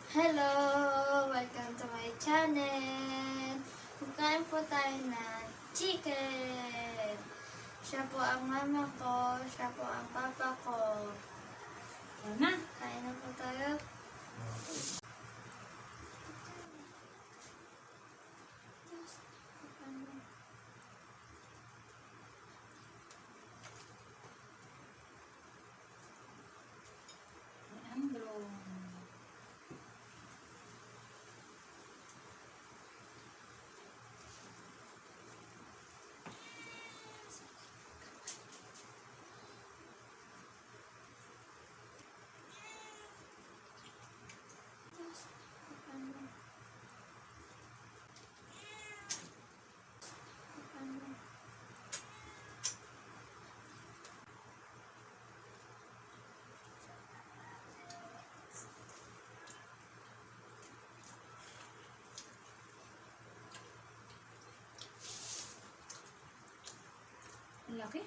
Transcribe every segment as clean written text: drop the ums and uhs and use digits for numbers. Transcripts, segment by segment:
Hello! Welcome to my channel! Magkain po tayo ng chicken! Siya po ang mama ko, siya po ang papa ko. Na. Kain na po tayo. Andro. Ang laki.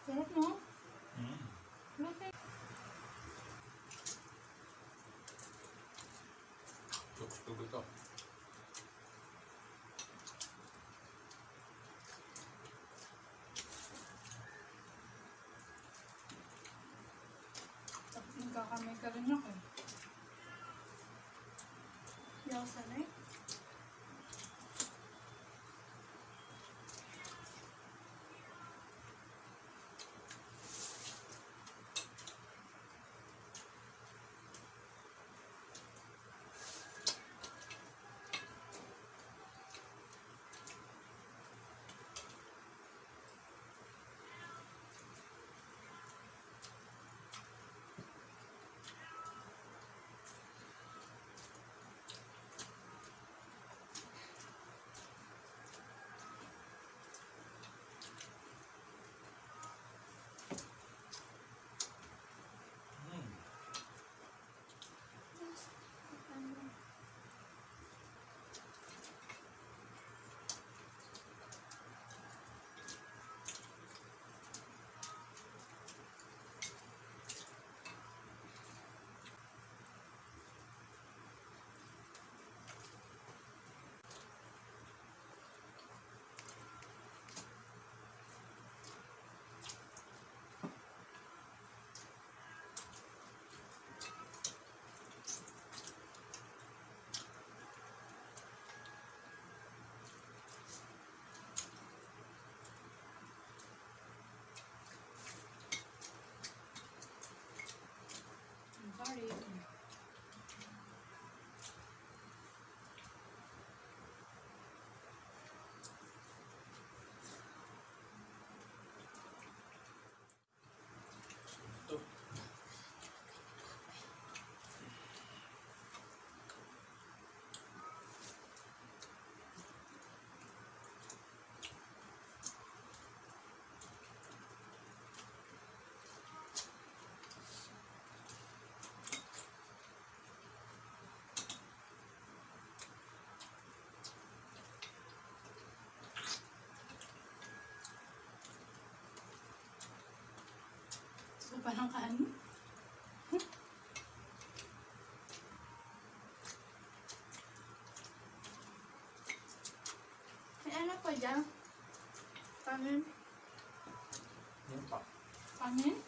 Sarap mo. Laki. Tugtog ito. Nagkakamay ka rin ako. Hindi ako sanay. I'm sorry. Ito. Sopa ng kanin. May ano pa dyan? Kanin? Yan pa. Kanin?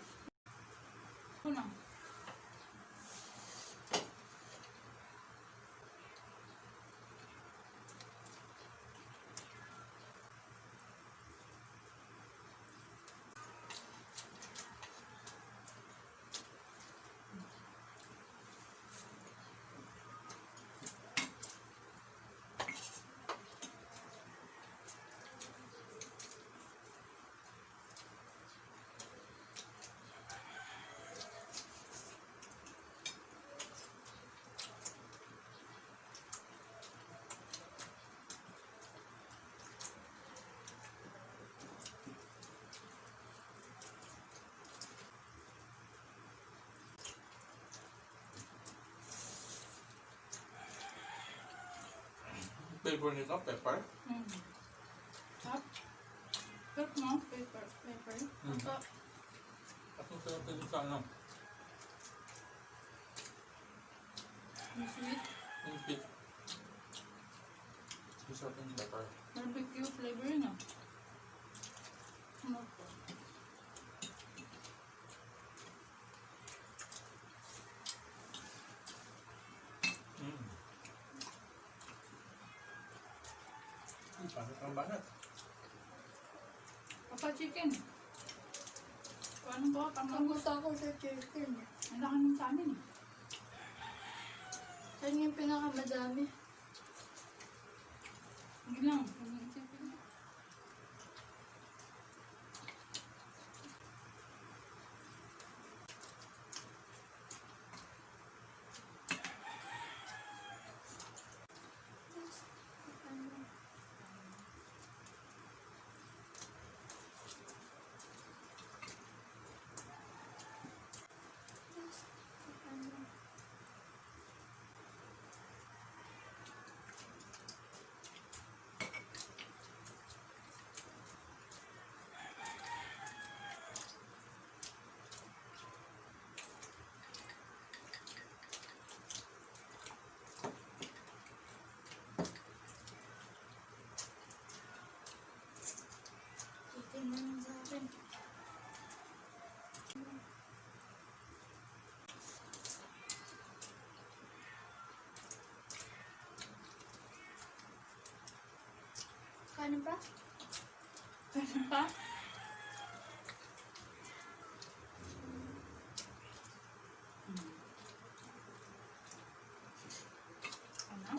Ito na. Flavor nito, pepper. Sarap. Masarap din sa ano. Yung sweet. Yung pit. Masarap yung butter. Barbecue flavor yun ah. Ano po? Mm. Banat ang banat. Papa chicken. Paano ba? Ang Pang gusto ko sa chicken. ang laki ng sa amin eh. Yan yung pinakamadami. Hindi lang. Pag-iisipin mo. Chicken na lang sa akin. Kanin pa? Ano pa? Ano?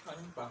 Kanin pa.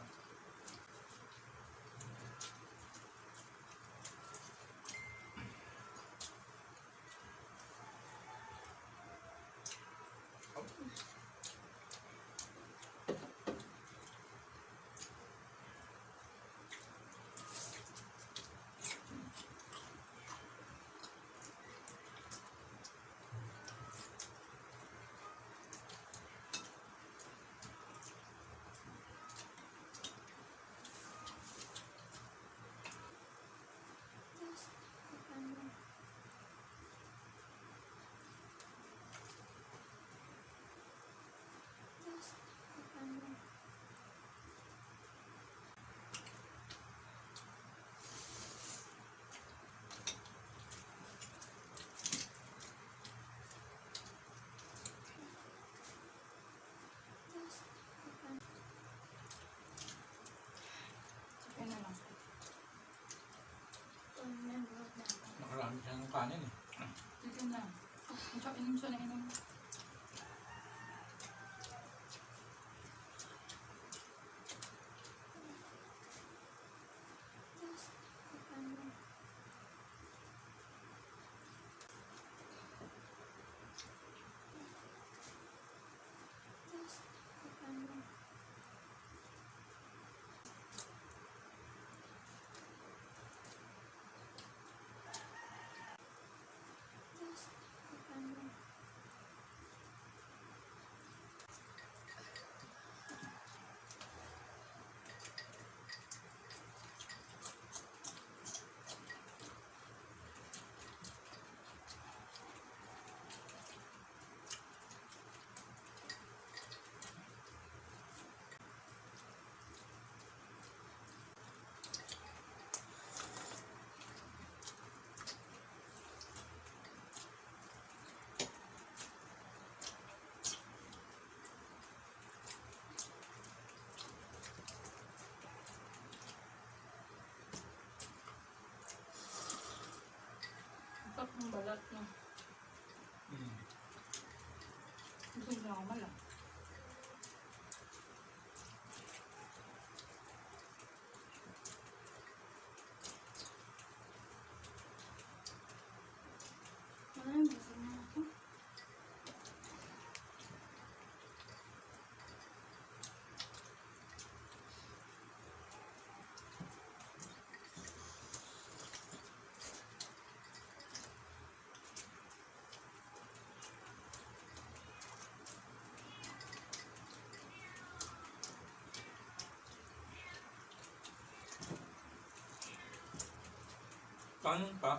Chicken na lang. Nakarami siya ng kanin eh. Chicken na. At saka inom siya na inom. Normal lang. Ay, busog na ako. Kanin pa.